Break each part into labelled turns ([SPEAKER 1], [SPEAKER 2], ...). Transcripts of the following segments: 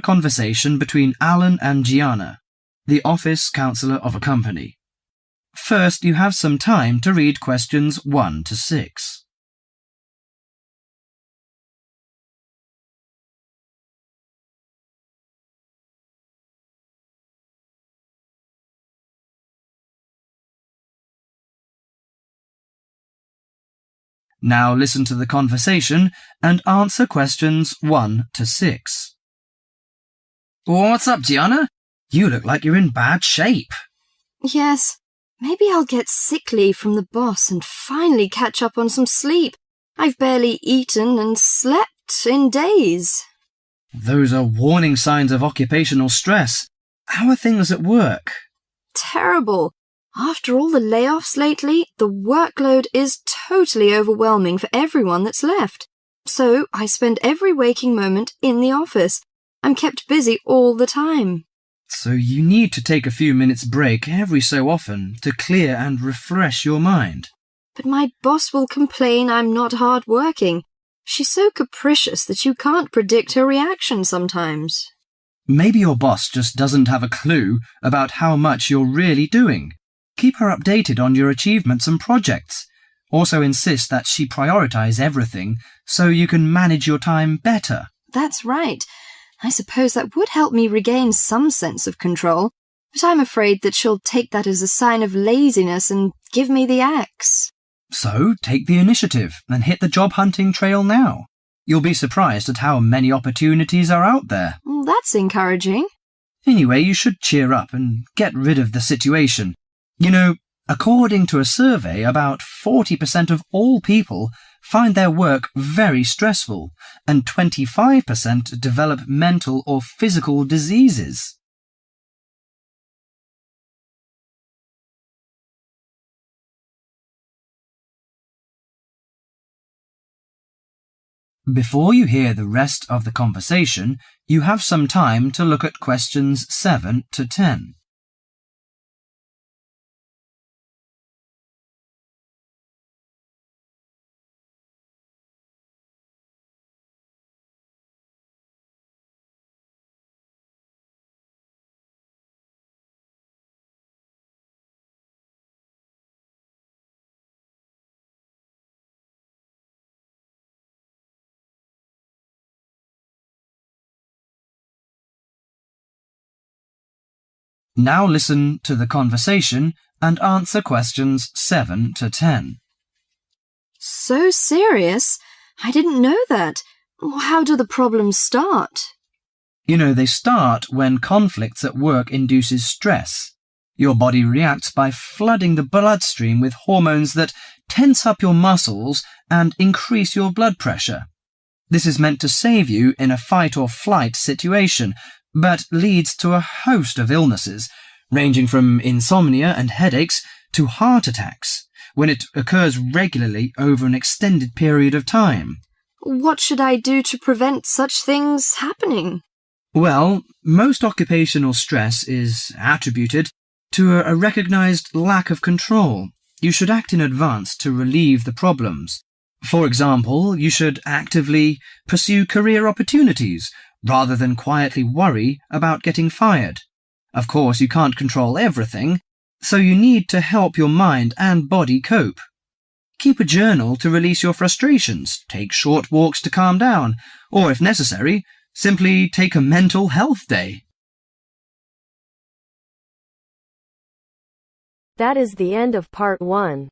[SPEAKER 1] conversation between Alan and Gianna, the office counsellor of a company. First, you have some time to read questions 1 to 6. Now listen to the conversation and answer questions 1 to 6. What's up, Gianna? You look like you're in bad shape.
[SPEAKER 2] Yes, maybe I'll get sick leave from the boss and finally catch up on some sleep. I've barely eaten and slept in days.
[SPEAKER 1] Those are warning signs of occupational stress. How are things at work?
[SPEAKER 2] Terrible. After all the layoffs lately, the workload is totally overwhelming for everyone that's left. So I spend every waking moment in the office. I'm kept busy all the time.
[SPEAKER 1] So you need to take a few minutes break every so often to clear and refresh your mind.
[SPEAKER 2] But my boss will complain I'm not hard-working. She's so capricious that you can't predict her reaction sometimes.
[SPEAKER 1] Maybe your boss just doesn't have a clue about how much you're really doing. Keep her updated on your achievements and projects. Also insist that she prioritize everything so you can manage your time better.
[SPEAKER 2] That's right. I suppose that would help me regain some sense of control, but I'm afraid that she'll take that as a sign of laziness and give me the axe.
[SPEAKER 1] So take the initiative and hit the job hunting trail now. You'll be surprised at how many opportunities are out there.
[SPEAKER 2] Well, that's encouraging.
[SPEAKER 1] Anyway, you should cheer up and get rid of the situation. You know, according to a survey, about 40% of all people find their work very stressful, and 25% develop mental or physical diseases. Before you hear the rest of the conversation, you have some time to look at questions 7 to 10. Now listen to the conversation and answer questions 7 to 10.
[SPEAKER 2] So serious? I didn't know that. How do the problems start?
[SPEAKER 1] You know, they start when conflicts at work induces stress. Your body reacts by flooding the bloodstream with hormones that tense up your muscles and increase your blood pressure. This is meant to save you in a fight or flight situation, but leads to a host of illnesses, ranging from insomnia and headaches to heart attacks, when it occurs regularly over an extended period of time.
[SPEAKER 2] What should I do to prevent such things happening?
[SPEAKER 1] Well, most occupational stress is attributed to a recognized lack of control. You should act in advance to relieve the problems. For example, you should actively pursue career opportunities rather than quietly worry about getting fired. Of course, you can't control everything, so you need to help your mind and body cope. Keep a journal to release your frustrations, take short walks to calm down, or if necessary, simply take a mental health day.
[SPEAKER 3] That is the end of part 1.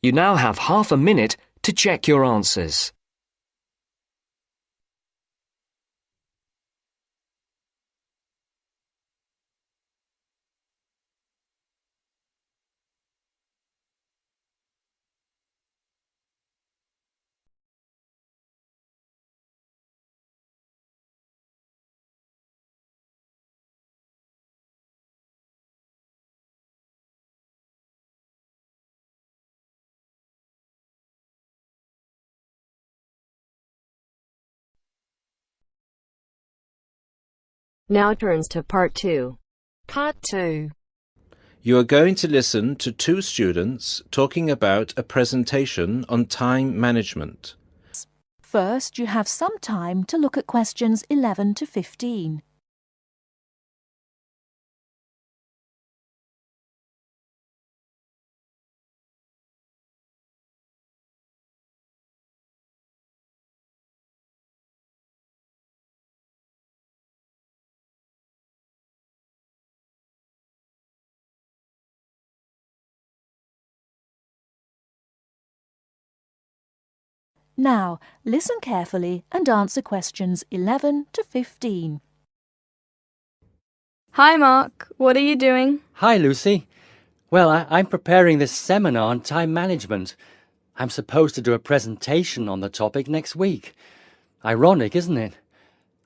[SPEAKER 4] You now have half a minute to check your answers.
[SPEAKER 3] Now turns to part 2.
[SPEAKER 5] Part 2.
[SPEAKER 6] You are going to listen to 2 students talking about a presentation on time management.
[SPEAKER 5] First, you have some time to look at questions 11 to 15. Now, listen carefully and answer questions 11 to 15.
[SPEAKER 7] Hi, Mark. What are you doing?
[SPEAKER 8] Hi, Lucy. Well, I'm preparing this seminar on time management. I'm supposed to do a presentation on the topic next week. Ironic, isn't it?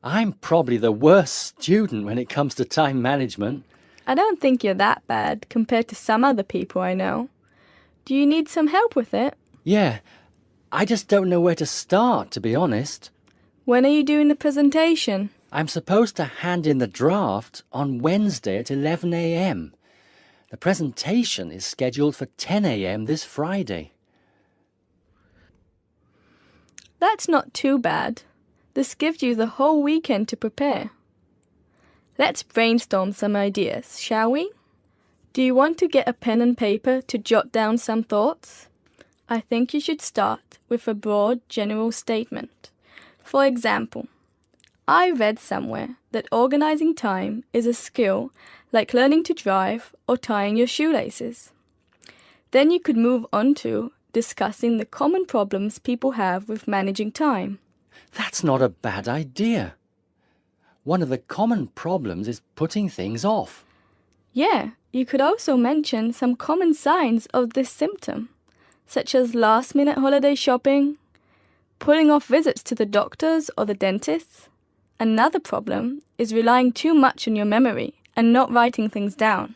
[SPEAKER 8] I'm probably the worst student when it comes to time management.
[SPEAKER 7] I don't think you're that bad compared to some other people I know. Do you need some help with it?
[SPEAKER 8] Yeah, I just don't know where to start, to be honest.
[SPEAKER 7] When are you doing the presentation?
[SPEAKER 8] I'm supposed to hand in the draft on Wednesday at 11 a.m. The presentation is scheduled for 10 a.m. this Friday.
[SPEAKER 7] That's not too bad. This gives you the whole weekend to prepare. Let's brainstorm some ideas, shall we? Do you want to get a pen and paper to jot down some thoughts? I think you should start with a broad general statement. For example, I read somewhere that organizing time is a skill like learning to drive or tying your shoelaces. Then you could move on to discussing the common problems people have with managing time.
[SPEAKER 8] That's not a bad idea. One of the common problems is putting things off.
[SPEAKER 7] Yeah, you could also mention some common signs of this symptom, such as last-minute holiday shopping, putting off visits to the doctors or the dentist. Another problem is relying too much on your memory and not writing things down.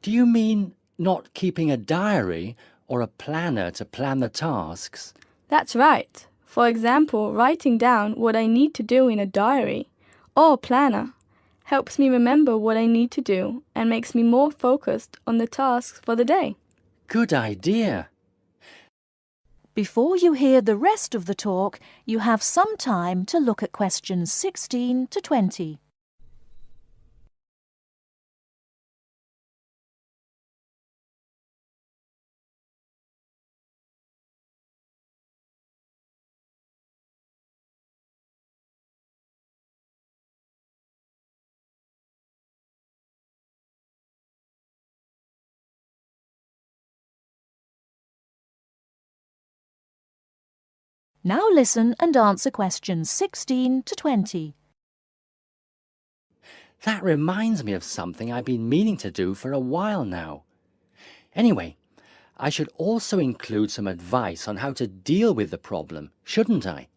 [SPEAKER 8] Do you mean not keeping a diary or a planner to plan the tasks?
[SPEAKER 7] That's right. For example, writing down what I need to do in a diary or planner helps me remember what I need to do and makes me more focused on the tasks for the day.
[SPEAKER 8] Good idea.
[SPEAKER 5] Before you hear the rest of the talk, you have some time to look at questions 16 to 20. Now listen and answer questions 16 to 20.
[SPEAKER 8] That reminds me of something I've been meaning to do for a while now. Anyway, I should also include some advice on how to deal with the problem, shouldn't I?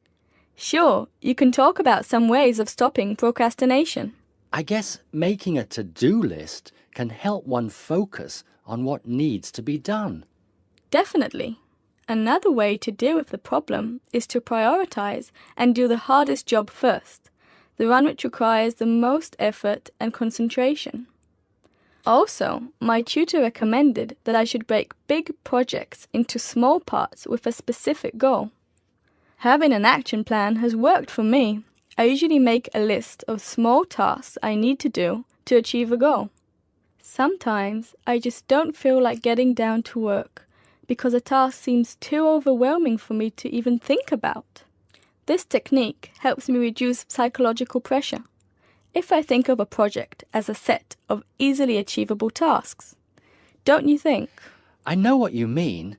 [SPEAKER 7] Sure, you can talk about some ways of stopping procrastination.
[SPEAKER 8] I guess making a to-do list can help one focus on what needs to be done.
[SPEAKER 7] Definitely. Another way to deal with the problem is to prioritize and do the hardest job first, the one which requires the most effort and concentration. Also, my tutor recommended that I should break big projects into small parts with a specific goal. Having an action plan has worked for me. I usually make a list of small tasks I need to do to achieve a goal. Sometimes I just don't feel like getting down to work because a task seems too overwhelming for me to even think about. This technique helps me reduce psychological pressure if I think of a project as a set of easily achievable tasks. Don't you think?
[SPEAKER 8] I know what you mean.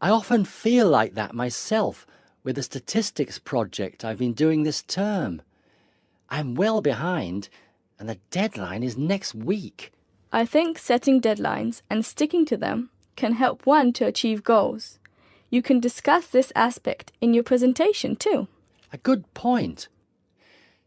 [SPEAKER 8] I often feel like that myself with the statistics project I've been doing this term. I'm well behind and the deadline is next week.
[SPEAKER 7] I think setting deadlines and sticking to them can help one to achieve goals. You can discuss this aspect in your presentation too.
[SPEAKER 8] A good point.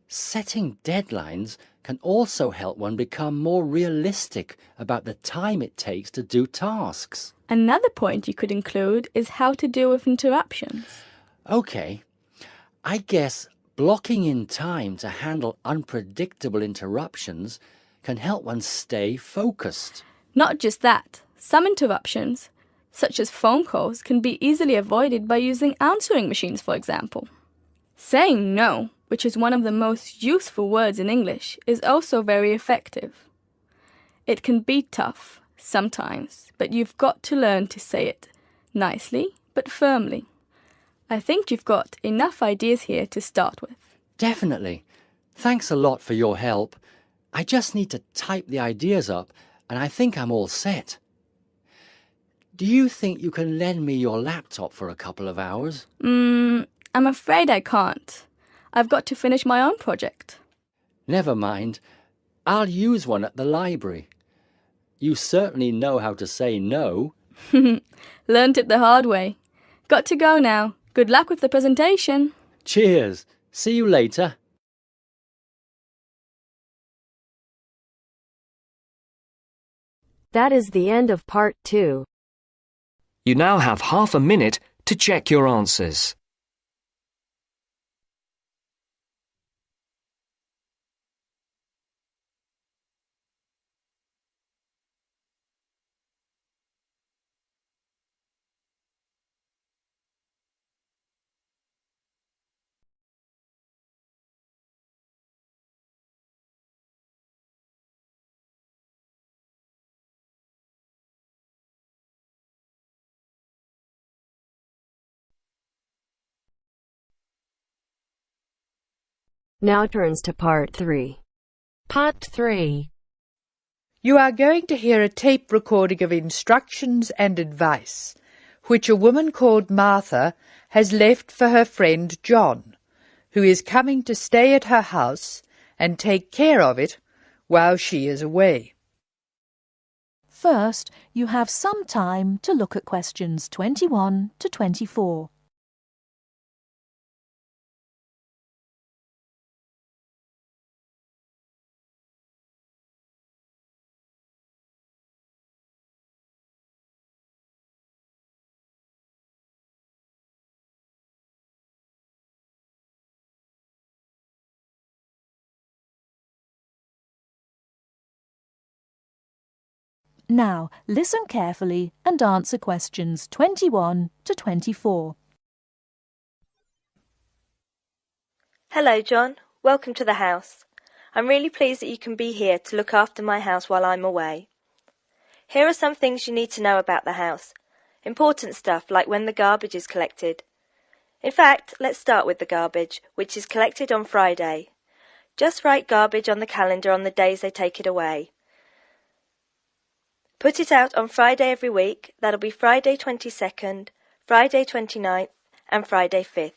[SPEAKER 8] Setting deadlines can also help one become more realistic about the time it takes to do tasks.
[SPEAKER 7] Another point you could include is how to deal with interruptions.
[SPEAKER 8] Okay, I guess blocking in time to handle unpredictable interruptions can help one stay focused.
[SPEAKER 7] Not just that, some interruptions such as phone calls, can be easily avoided by using answering machines, for example. Saying no, which is one of the most useful words in English, is also very effective. It can be tough, sometimes, but you've got to learn to say it nicely but firmly. I think you've got enough ideas here to start with.
[SPEAKER 8] Definitely. Thanks a lot for your help. I just need to type the ideas up and I think I'm all set. Do you think you can lend me your laptop for a couple of hours?
[SPEAKER 7] I'm afraid I can't. I've got to finish my own project.
[SPEAKER 8] Never mind. I'll use one at the library. You certainly know how to say no.
[SPEAKER 7] Learned it the hard way. Got to go now. Good luck with the presentation.
[SPEAKER 8] Cheers. See you later.
[SPEAKER 3] That is the end of part 2.
[SPEAKER 4] You now have half a minute to check your answers.
[SPEAKER 3] Now turns to part 3.
[SPEAKER 9] Part 3. You are going to hear a tape recording of instructions and advice, which a woman called Martha has left for her friend John, who is coming to stay at her house and take care of it while she is away.
[SPEAKER 5] First, you have some time to look at questions 21 to 24. Now, listen carefully and answer questions 21 to 24.
[SPEAKER 10] Hello, John. Welcome to the house. I'm really pleased that you can be here to look after my house while I'm away. Here are some things you need to know about the house. Important stuff like when the garbage is collected. In fact, let's start with the garbage, which is collected on Friday. Just write garbage on the calendar on the days they take it away. Put it out on Friday every week. That'll be Friday 22nd, Friday 29th and Friday 5th.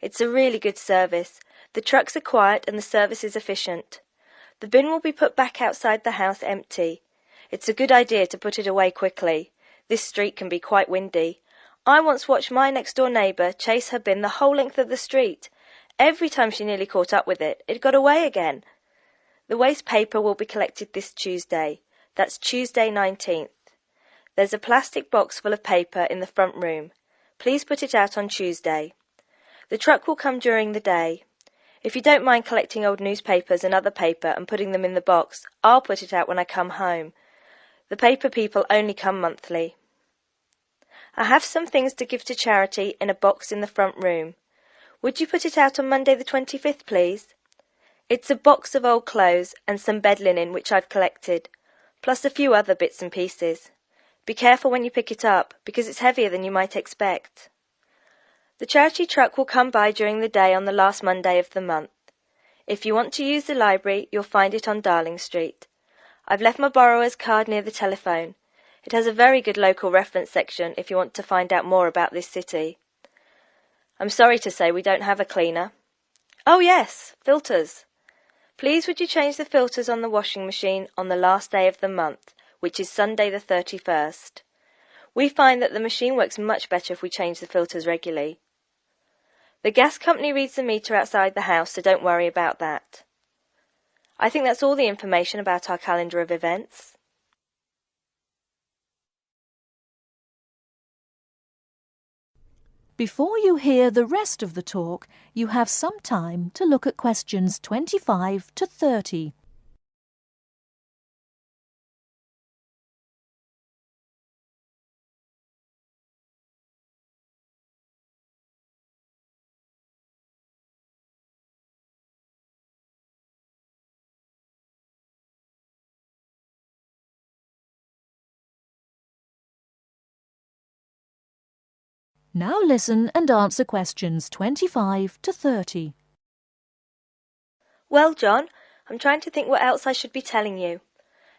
[SPEAKER 10] It's a really good service. The trucks are quiet and the service is efficient. The bin will be put back outside the house empty. It's a good idea to put it away quickly. This street can be quite windy. I once watched my next-door neighbour chase her bin the whole length of the street. Every time she nearly caught up with it, it got away again. The waste paper will be collected this Tuesday. That's Tuesday 19th. There's a plastic box full of paper in the front room. Please put it out on Tuesday. The truck will come during the day. If you don't mind collecting old newspapers and other paper and putting them in the box, I'll put it out when I come home. The paper people only come monthly. I have some things to give to charity in a box in the front room. Would you put it out on Monday the 25th, please? It's a box of old clothes and some bed linen which I've collected, plus a few other bits and pieces. Be careful when you pick it up, because it's heavier than you might expect. The charity truck will come by during the day on the last Monday of the month. If you want to use the library, you'll find it on Darling Street. I've left my borrower's card near the telephone. It has a very good local reference section if you want to find out more about this city. I'm sorry to say we don't have a cleaner. Oh yes, filters. Please would you change the filters on the washing machine on the last day of the month, which is Sunday the 31st. We find that the machine works much better if we change the filters regularly. The gas company reads the meter outside the house, so don't worry about that. I think that's all the information about our calendar of events.
[SPEAKER 5] Before you hear the rest of the talk, you have some time to look at questions 25 to 30. Now listen and answer questions 25 to 30.
[SPEAKER 10] Well, John, I'm trying to think what else I should be telling you.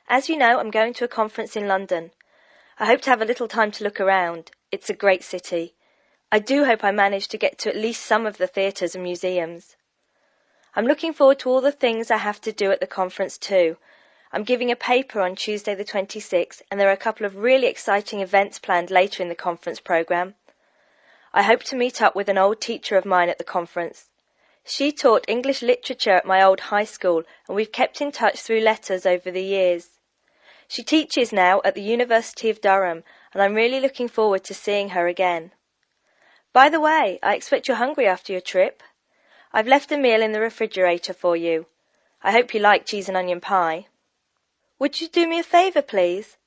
[SPEAKER 10] As you know, I'm going to a conference in London. I hope to have a little time to look around. It's a great city. I do hope I manage to get to at least some of the theatres and museums. I'm looking forward to all the things I have to do at the conference too. I'm giving a paper on Tuesday the 26th, and there are a couple of really exciting events planned later in the conference programme. I hope to meet up with an old teacher of mine at the conference. She taught English literature at my old high school, and we've kept in touch through letters over the years. She teaches now at the University of Durham, and I'm really looking forward to seeing her again. By the way, I expect you're hungry after your trip. I've left a meal in the refrigerator for you. I hope you like cheese and onion pie. Would you do me a favour, please?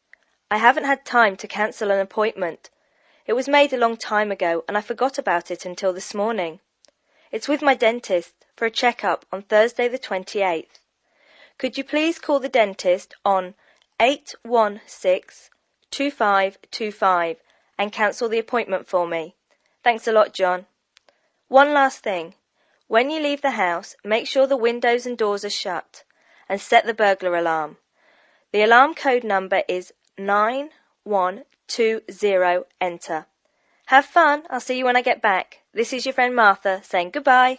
[SPEAKER 10] I haven't had time to cancel an appointment. It was made a long time ago, and I forgot about it until this morning. It's with my dentist for a check-up on Thursday the 28th. Could you please call the dentist on 816-2525 and cancel the appointment for me? Thanks a lot, John. One last thing. When you leave the house, make sure the windows and doors are shut and set the burglar alarm. The alarm code number is 9120, enter. Have fun. I'll see you when I get back. This is your friend Martha saying goodbye.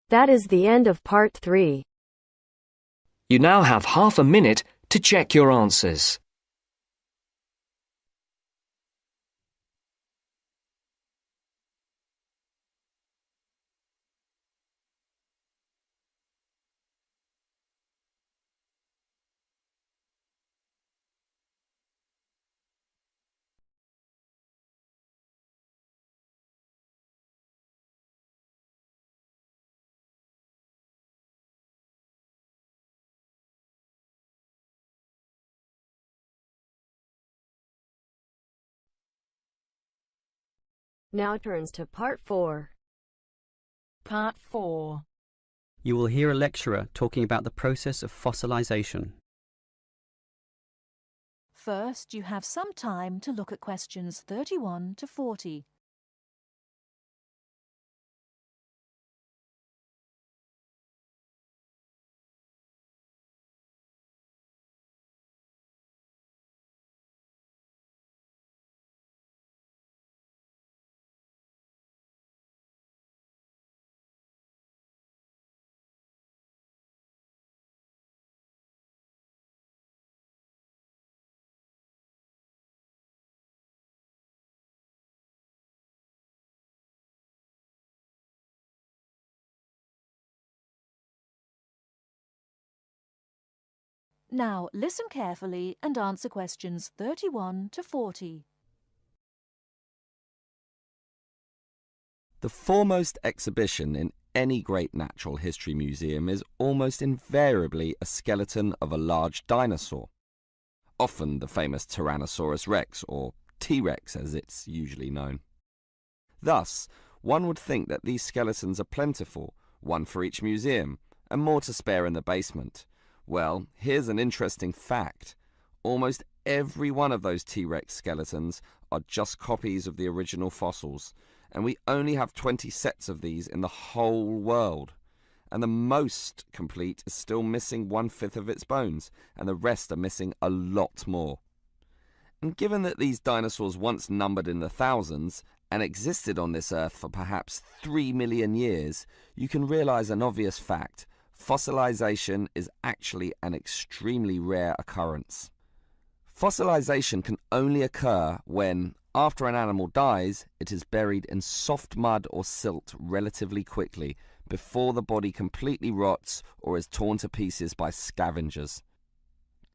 [SPEAKER 3] That is the end of part 3.
[SPEAKER 4] You now have half a minute to check your answers.
[SPEAKER 3] Now turns to part 4.
[SPEAKER 11] Part 4. You will hear a lecturer talking about the process of fossilization.
[SPEAKER 5] First, you have some time to look at questions 31 to 40. Now listen carefully and answer questions 31 to 40.
[SPEAKER 12] The foremost exhibition in any great natural history museum is almost invariably a skeleton of a large dinosaur, often the famous Tyrannosaurus rex, or T-Rex as it's usually known. Thus, one would think that these skeletons are plentiful, one for each museum, and more to spare in the basement. Well, here's an interesting fact. Almost every one of those T-Rex skeletons are just copies of the original fossils, and we only have 20 sets of these in the whole world. And the most complete is still missing 1/5 of its bones, and the rest are missing a lot more. And given that these dinosaurs once numbered in the thousands and existed on this earth for perhaps 3 million years, you can realize an obvious fact. Fossilization is actually an extremely rare occurrence. Fossilization can only occur when, after an animal dies, it is buried in soft mud or silt relatively quickly before the body completely rots or is torn to pieces by scavengers.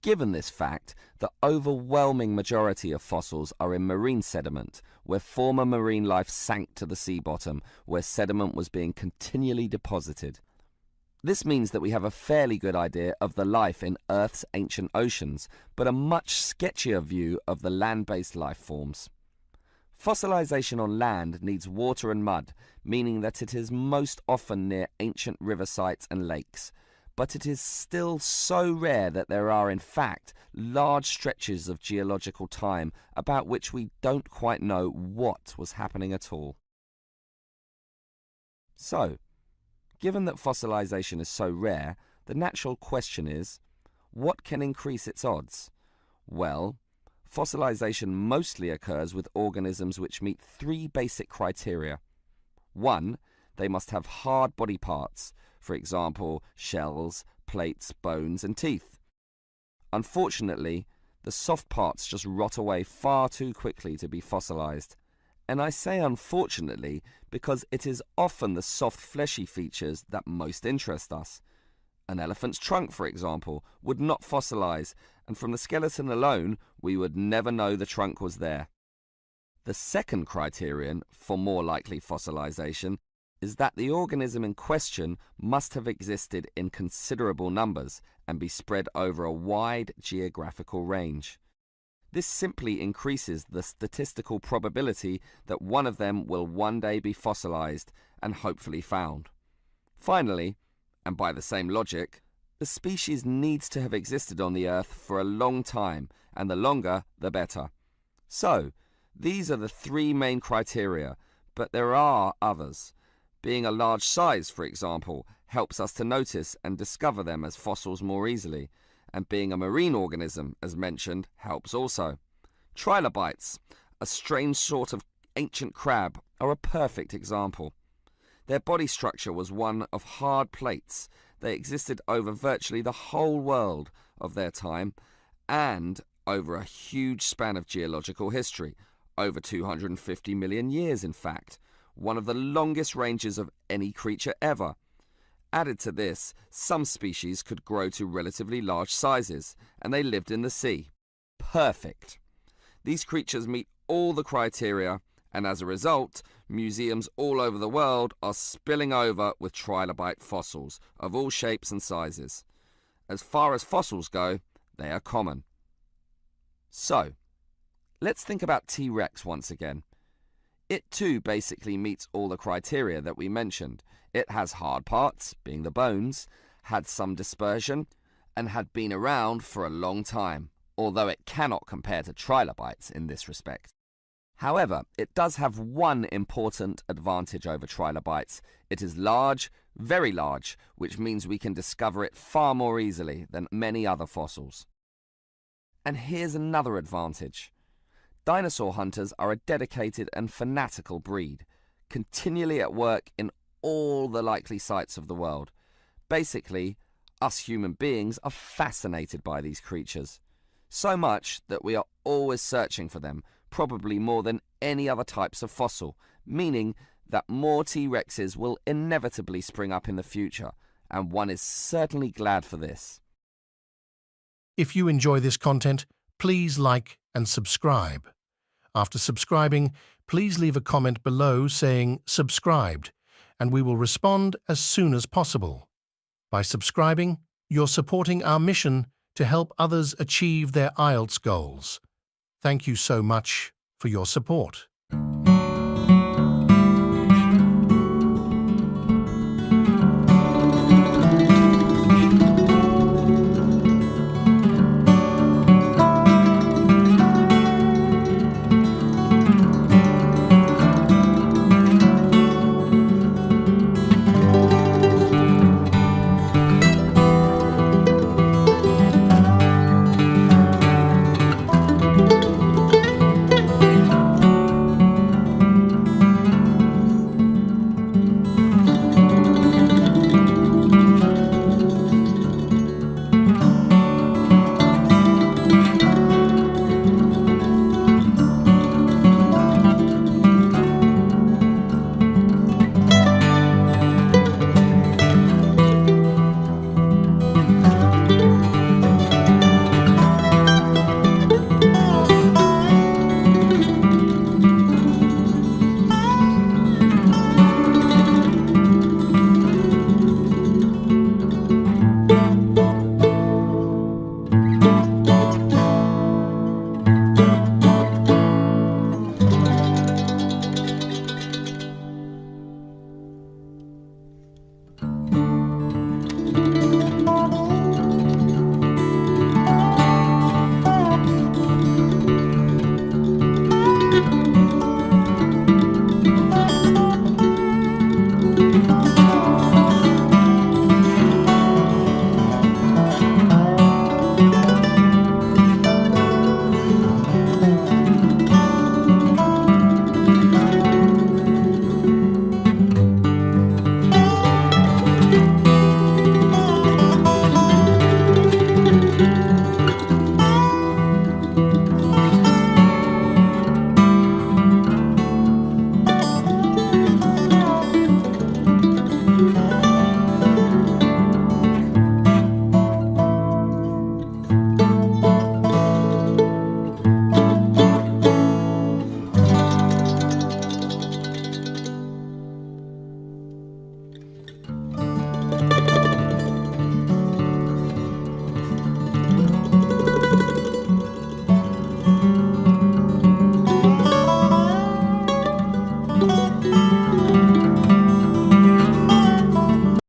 [SPEAKER 12] Given this fact, the overwhelming majority of fossils are in marine sediment, where former marine life sank to the sea bottom, where sediment was being continually deposited. This means that we have a fairly good idea of the life in Earth's ancient oceans, but a much sketchier view of the land-based life forms. Fossilization on land needs water and mud, meaning that it is most often near ancient river sites and lakes. but it is still so rare that there are in fact large stretches of geological time about which we don't quite know what was happening at all. So, given that fossilization is so rare, the natural question is, what can increase its odds? Well, fossilization mostly occurs with organisms which meet three basic criteria. 1. They must have hard body parts, for example, shells, plates, bones and teeth. Unfortunately, the soft parts just rot away far too quickly to be fossilized. And I say unfortunately because it is often the soft fleshy features that most interest us. An elephant's trunk, for example, would not fossilize, and from the skeleton alone, we would never know the trunk was there. The second criterion for more likely fossilization is that the organism in question must have existed in considerable numbers and be spread over a wide geographical range. This simply increases the statistical probability that one of them will one day be fossilized and hopefully found. Finally, and by the same logic, the species needs to have existed on the Earth for a long time, and the longer, the better. So, these are the three main criteria, but there are others. Being a large size, for example, helps us to notice and discover them as fossils more easily, and being a marine organism, as mentioned, helps also. Trilobites, a strange sort of ancient crab, are a perfect example. Their body structure was one of hard plates. They existed over virtually the whole world of their time and over a huge span of geological history, over 250 million years in fact, one of the longest ranges of any creature ever. Added to this, some species could grow to relatively large sizes, and they lived in the sea. Perfect. These creatures meet all the criteria, and as a result, museums all over the world are spilling over with trilobite fossils of all shapes and sizes. As far as fossils go, they are common. So, let's think about T-Rex once again. It too basically meets all the criteria that we mentioned. It has hard parts, being the bones, had some dispersion, and had been around for a long time, although it cannot compare to trilobites in this respect. However, it does have one important advantage over trilobites. It is large, very large, which means we can discover it far more easily than many other fossils. And here's another advantage. Dinosaur hunters are a dedicated and fanatical breed, continually at work in all the likely sites of the world. Basically, us human beings are fascinated by these creatures, so much that we are always searching for them, probably more than any other types of fossil, meaning that more T-Rexes will inevitably spring up in the future, and one is certainly glad for this.
[SPEAKER 13] If you enjoy this content, please like and subscribe. After subscribing, please leave a comment below saying subscribed, and we will respond as soon as possible. By subscribing, you're supporting our mission to help others achieve their IELTS goals. Thank you so much for your support.